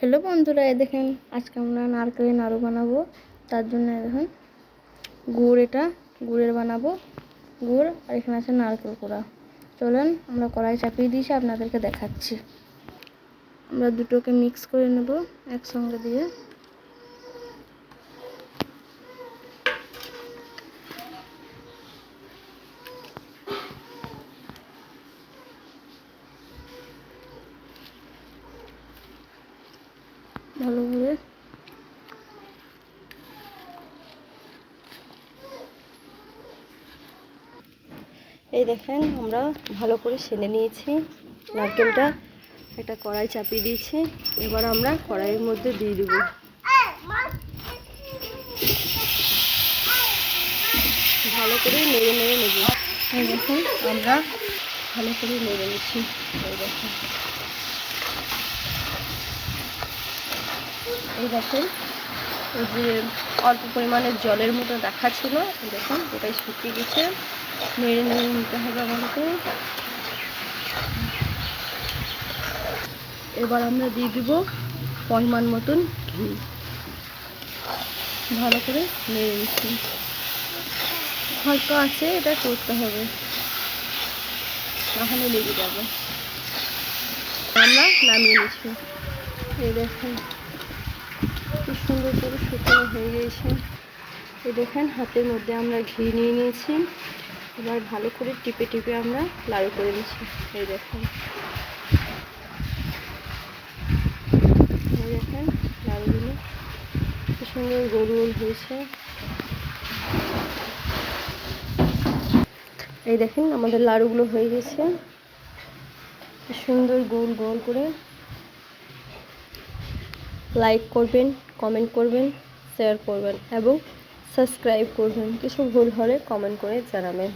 Hello বন্ধুরা, এই দেখেন আজকে আমরা নারকেলের নাড়ু বানাবো। তার জন্য দেখুন গুড়ের বানাবো। গুড় আর এখানে আছে নারকেল কোড়া। চলুন আমরা কড়াই চাপিয়ে দিয়েছি, আপনাদেরকে দেখাচ্ছি। আমরা দুটোকে মিক্স করে নেব একসঙ্গে দিয়ে। ভালো করে এই দেখেন আমরা ভালো করে ছেলে নিয়েছি নারকেলটা। একটা কড়াই চাপিয়ে দিয়েছি, এবার আমরা কড়াইয়ের মধ্যে দিয়ে দেবো। ভালো করে নেড়ে নেড়ে নেব। এই দেখুন আমরা ভালো করে নেড়ে নিচ্ছি। এই দেখুন এই দেখুন ওই যে অল্প পরিমাণে জলের মতো দেখাচ্ছিল, দেখুন ওটাই শুকিয়ে গেছে। নেড়ে নেড়ে নিতে হবে আমাকে। এবার আমরা দিয়ে দিব পরিমাণ মতন ঘি। ভালো করে নেড়ে নিচ্ছি, হালকা আছে এটা করতে হবে, তাহলে লেগে যাবে। আমরা নামিয়ে নিচ্ছি। এই দেখুন খুব সুন্দর করে শুকনো হয়ে গিয়েছে। এই দেখেন হাতের মধ্যে আমরা ঘি নিয়ে নিয়েছি, এবার ভালো করে টিপে টিপে আমরা লাড়ু করে নিচ্ছি। এই দেখেন লাড়ুগুলো খুব সুন্দর গোল গোল হয়েছে। এই দেখেন আমাদের লাড়ুগুলো হয়ে গেছে সুন্দর গোল গোল করে। লাইক করবেন, কমেন্ট করবেন, শেয়ার করবেন এবং সাবস্ক্রাইব করবেন। কিছু ভুল হলে কমেন্ট করে জানাবেন।